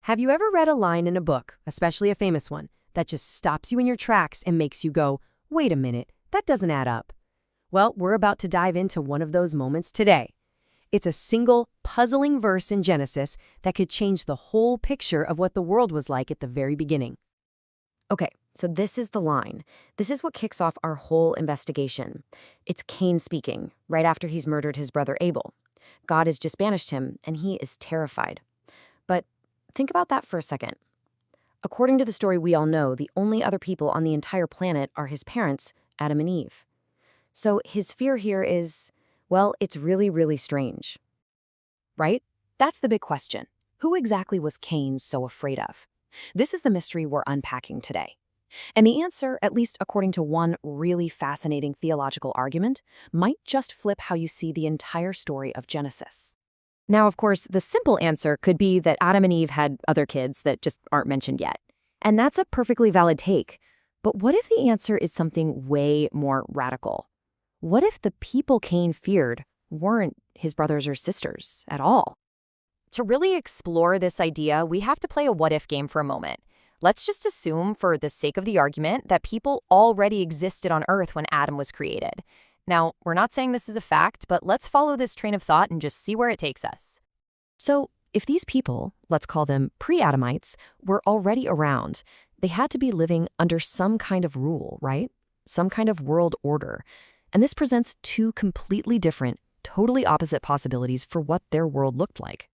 Have you ever read a line in a book, especially a famous one, that just stops you in your tracks and makes you go, wait a minute, that doesn't add up? Well, we're about to dive into one of those moments today. It's a single, puzzling verse in Genesis that could change the whole picture of what the world was like at the very beginning. Okay, so this is the line. This is what kicks off our whole investigation. It's Cain speaking, right after he's murdered his brother Abel. God has just banished him, and he is terrified. But think about that for a second. According to the story we all know, the only other people on the entire planet are his parents, Adam and Eve. So his fear here is, well, it's really, really strange. Right? That's the big question. Who exactly was Cain so afraid of? This is the mystery we're unpacking today. And the answer, at least according to one really fascinating theological argument, might just flip how you see the entire story of Genesis. Now, of course, the simple answer could be that Adam and Eve had other kids that just aren't mentioned yet. And that's a perfectly valid take. But what if the answer is something way more radical? What if the people Cain feared weren't his brothers or sisters at all? To really explore this idea, we have to play a what-if game for a moment. Let's just assume, for the sake of the argument, that people already existed on Earth when Adam was created. Now, we're not saying this is a fact, but let's follow this train of thought and just see where it takes us. So, if these people, let's call them pre-Adamites, were already around, they had to be living under some kind of rule, right? Some kind of world order. And this presents two completely different, totally opposite possibilities for what their world looked like.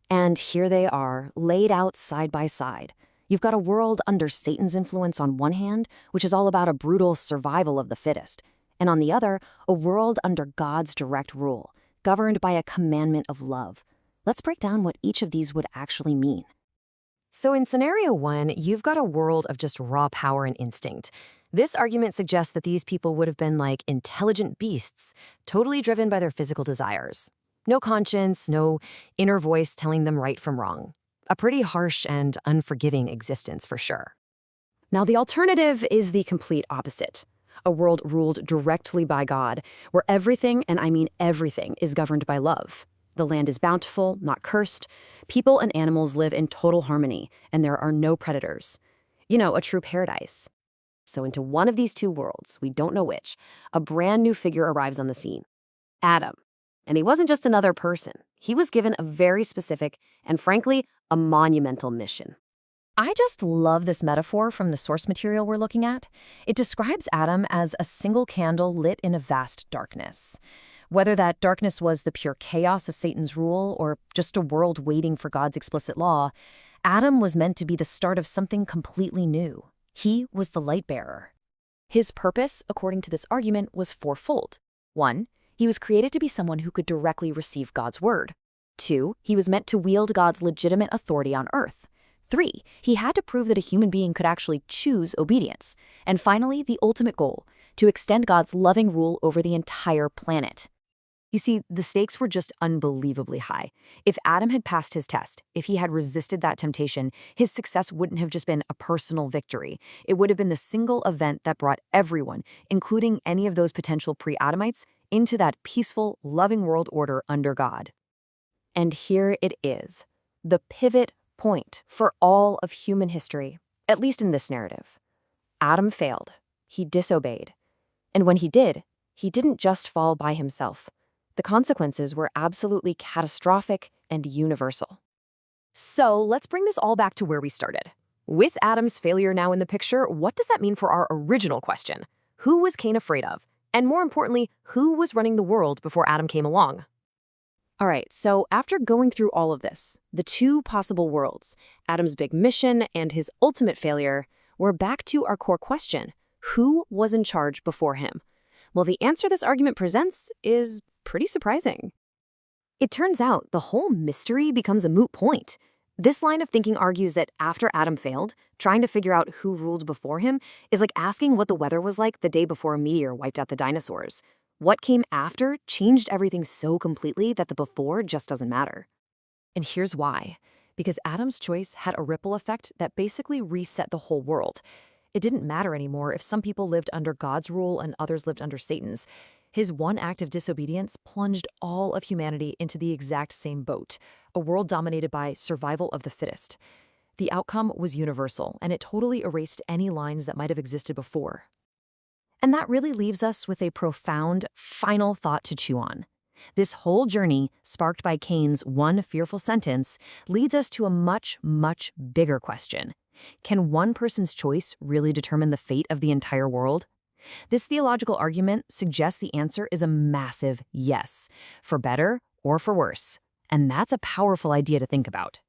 And here they are, laid out side by side. You've got a world under Satan's influence on one hand, which is all about a brutal survival of the fittest, and on the other, a world under God's direct rule, governed by a commandment of love. Let's break down what each of these would actually mean. So in scenario one, you've got a world of just raw power and instinct. This argument suggests that these people would have been like intelligent beasts, totally driven by their physical desires. No conscience, no inner voice telling them right from wrong. A pretty harsh and unforgiving existence for sure. Now, the alternative is the complete opposite. A world ruled directly by God, where everything, and I mean everything, is governed by love. The land is bountiful, not cursed. People and animals live in total harmony, and there are no predators. You know, a true paradise. So into one of these two worlds, we don't know which, a brand new figure arrives on the scene. Adam. And he wasn't just another person. He was given a very specific and, frankly, a monumental mission. I just love this metaphor from the source material we're looking at. It describes Adam as a single candle lit in a vast darkness. Whether that darkness was the pure chaos of Satan's rule or just a world waiting for God's explicit law, Adam was meant to be the start of something completely new. He was the light bearer. His purpose, according to this argument, was fourfold. 1, he was created to be someone who could directly receive God's word. 2, he was meant to wield God's legitimate authority on earth. 3, he had to prove that a human being could actually choose obedience. And finally, the ultimate goal, to extend God's loving rule over the entire planet. You see, the stakes were just unbelievably high. If Adam had passed his test, if he had resisted that temptation, his success wouldn't have just been a personal victory. It would have been the single event that brought everyone, including any of those potential pre-Adamites, into that peaceful, loving world order under God. And here it is, the pivot point for all of human history, at least in this narrative. Adam failed. He disobeyed. And when he did, he didn't just fall by himself. The consequences were absolutely catastrophic and universal. So let's bring this all back to where we started. With Adam's failure now in the picture, what does that mean for our original question? Who was Cain afraid of? And more importantly, who was running the world before Adam came along? All right, so after going through all of this, the two possible worlds, Adam's big mission and his ultimate failure, we're back to our core question. Who was in charge before him? Well, the answer this argument presents is pretty surprising. It turns out the whole mystery becomes a moot point. This line of thinking argues that after Adam failed, trying to figure out who ruled before him is like asking what the weather was like the day before a meteor wiped out the dinosaurs. What came after changed everything so completely that the before just doesn't matter. And here's why. Because Adam's choice had a ripple effect that basically reset the whole world. It didn't matter anymore if some people lived under God's rule and others lived under Satan's. His one act of disobedience plunged all of humanity into the exact same boat, a world dominated by survival of the fittest. The outcome was universal, and it totally erased any lines that might have existed before. And that really leaves us with a profound, final thought to chew on. This whole journey, sparked by Cain's one fearful sentence, leads us to a much, much bigger question. Can one person's choice really determine the fate of the entire world? This theological argument suggests the answer is a massive yes, for better or for worse. And that's a powerful idea to think about.